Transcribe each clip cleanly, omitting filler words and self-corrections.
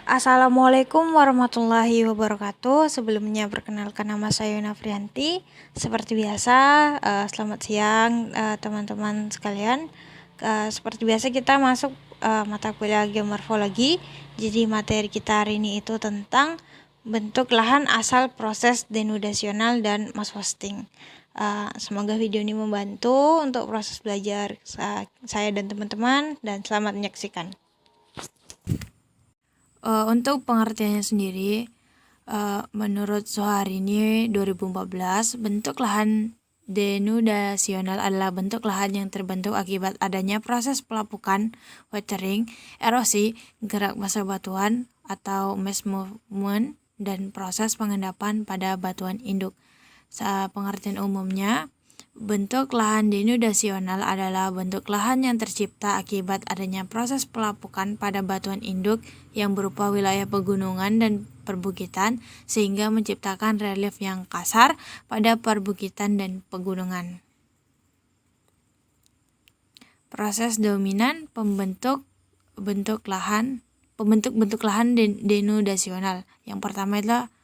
Assalamualaikum warahmatullahi wabarakatuh. Sebelumnya perkenalkan nama saya Yuna Frianti. Seperti biasa, selamat siang teman-teman sekalian. Seperti biasa kita masuk mata kuliah geomorfologi. Jadi materi kita hari ini itu tentang bentuk lahan asal proses denudasional dan mass wasting. Semoga video ini membantu untuk proses belajar saya dan teman-teman, dan selamat menyaksikan. Untuk pengertiannya sendiri, menurut Soharini 2014, bentuk lahan denudasional adalah bentuk lahan yang terbentuk akibat adanya proses pelapukan, weathering, erosi, gerak massa batuan atau mass movement, dan proses pengendapan pada batuan induk. Pengertian umumnya, bentuk lahan denudasional adalah bentuk lahan yang tercipta akibat adanya proses pelapukan pada batuan induk yang berupa wilayah pegunungan dan perbukitan, sehingga menciptakan relief yang kasar pada perbukitan dan pegunungan. Proses dominan pembentuk lahan denudasional. Yang pertama adalah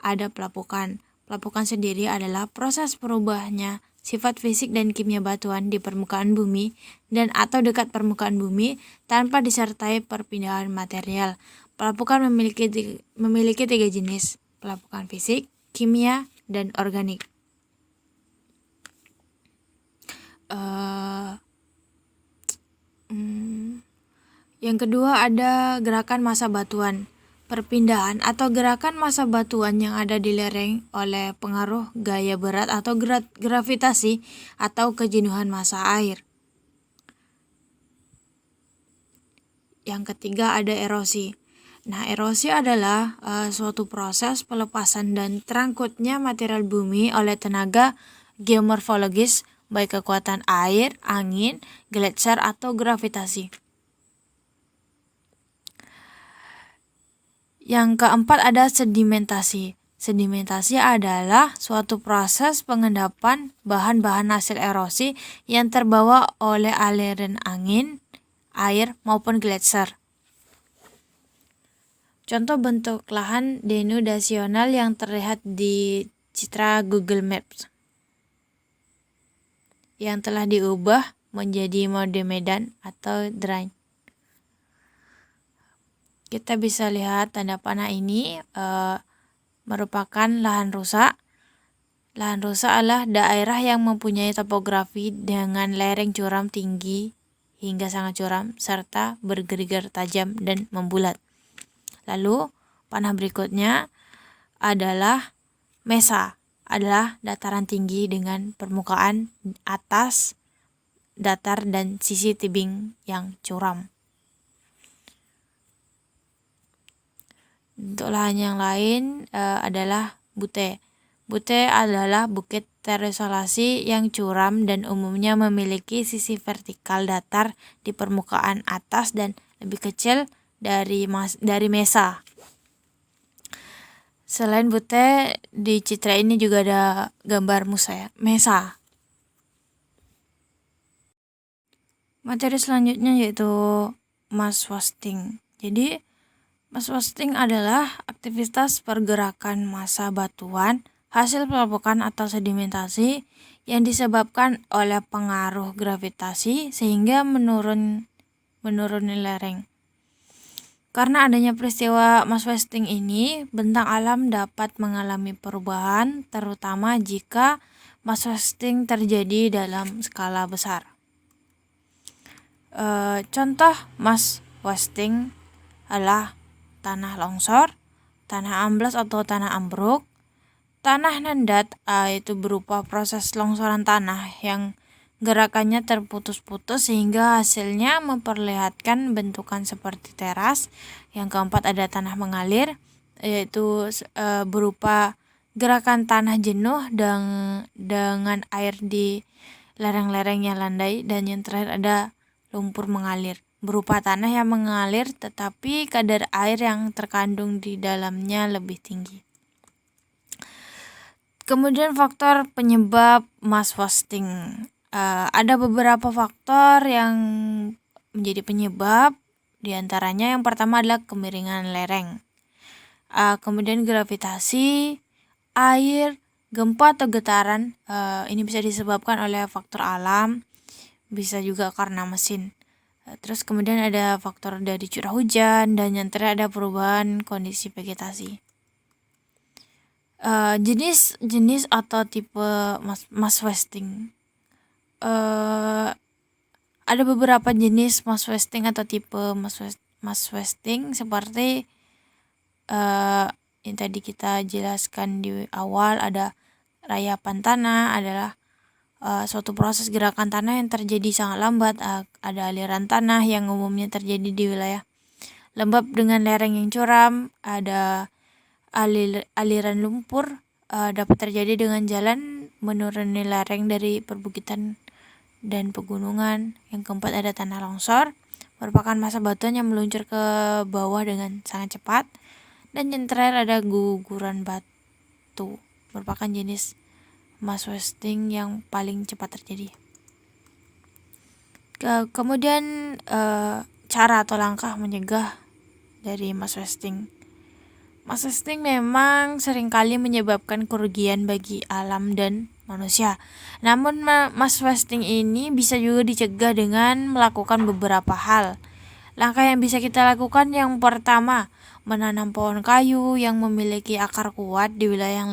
ada pelapukan. Pelapukan sendiri adalah proses berubahnya sifat fisik dan kimia batuan di permukaan bumi dan atau dekat permukaan bumi tanpa disertai perpindahan material. Pelapukan memiliki tiga jenis: pelapukan fisik, kimia, dan organik. Yang kedua ada gerakan massa batuan. Perpindahan atau gerakan massa batuan yang ada di lereng oleh pengaruh gaya berat atau gravitasi atau kejenuhan massa air. Yang ketiga ada erosi. Nah, erosi adalah suatu proses pelepasan dan terangkutnya material bumi oleh tenaga geomorfologis, baik kekuatan air, angin, gletser, atau gravitasi. Yang keempat ada sedimentasi. Sedimentasi adalah suatu proses pengendapan bahan-bahan hasil erosi yang terbawa oleh aliran angin, air, maupun gletser. Contoh bentuk lahan denudasional yang terlihat di citra Google Maps yang telah diubah menjadi mode medan atau drain. Kita bisa lihat tanda panah ini merupakan lahan rusak. Lahan rusak adalah daerah yang mempunyai topografi dengan lereng curam tinggi hingga sangat curam serta bergerigi tajam dan membulat. Lalu panah berikutnya adalah mesa, adalah dataran tinggi dengan permukaan atas datar dan sisi tebing yang curam. Untuk lahan yang lain adalah bute. Bute adalah bukit terisolasi yang curam dan umumnya memiliki sisi vertikal datar di permukaan atas dan lebih kecil dari mesa. Selain bute, di citra ini juga ada gambar mesa. Materi selanjutnya yaitu mass wasting. Jadi mass wasting adalah aktivitas pergerakan massa batuan hasil pelapukan atau sedimentasi yang disebabkan oleh pengaruh gravitasi sehingga menuruni lereng. Karena adanya peristiwa mass wasting ini, bentang alam dapat mengalami perubahan, terutama jika mass wasting terjadi dalam skala besar. Contoh mass wasting adalah tanah longsor, tanah amblas atau tanah ambruk, tanah nendat, itu berupa proses longsoran tanah yang gerakannya terputus-putus sehingga hasilnya memperlihatkan bentukan seperti teras. Yang keempat ada tanah mengalir, yaitu berupa gerakan tanah jenuh dengan air di lereng-lereng yang landai. Dan yang terakhir ada lumpur mengalir, berupa tanah yang mengalir tetapi kadar air yang terkandung di dalamnya lebih tinggi. Kemudian faktor penyebab mass wasting. Ada beberapa faktor yang menjadi penyebab Di antaranya yang pertama adalah kemiringan lereng, kemudian gravitasi, air, gempa atau getaran. Ini bisa disebabkan oleh faktor alam, bisa juga karena mesin. Terus kemudian ada faktor dari curah hujan, dan yang terakhir ada perubahan kondisi vegetasi. Jenis atau tipe mass wasting. Ada beberapa jenis mass wasting atau tipe mass wasting seperti yang tadi kita jelaskan di awal. Ada rayapan tanah adalah suatu proses gerakan tanah yang terjadi sangat lambat. Ada aliran tanah yang umumnya terjadi di wilayah lembab dengan lereng yang curam. Ada aliran lumpur dapat terjadi dengan jalan menuruni lereng dari perbukitan dan pegunungan. Yang keempat ada tanah longsor, merupakan massa batuan yang meluncur ke bawah dengan sangat cepat. Dan yang terakhir ada guguran batu, merupakan jenis mass wasting yang paling cepat terjadi. Kemudian cara atau langkah mencegah dari mass wasting. Mass wasting memang seringkali menyebabkan kerugian bagi alam dan manusia. Namun mass wasting ini bisa juga dicegah dengan melakukan beberapa hal. Langkah yang bisa kita lakukan yang pertama, menanam pohon kayu yang memiliki akar kuat di wilayah yang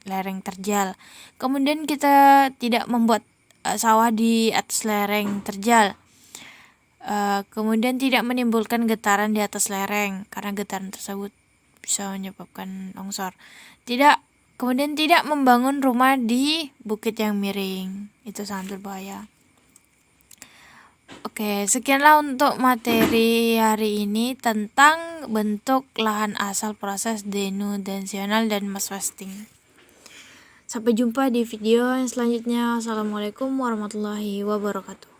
lereng terjal. Kemudian kita tidak membuat sawah di atas lereng terjal. Kemudian tidak menimbulkan getaran di atas lereng, karena getaran tersebut bisa menyebabkan longsor. Kemudian tidak membangun rumah di bukit yang miring, itu sangat berbahaya. Oke, sekianlah untuk materi hari ini tentang bentuk lahan asal, proses denudensional dan mass wasting. Sampai jumpa di video yang selanjutnya. Assalamualaikum warahmatullahi wabarakatuh.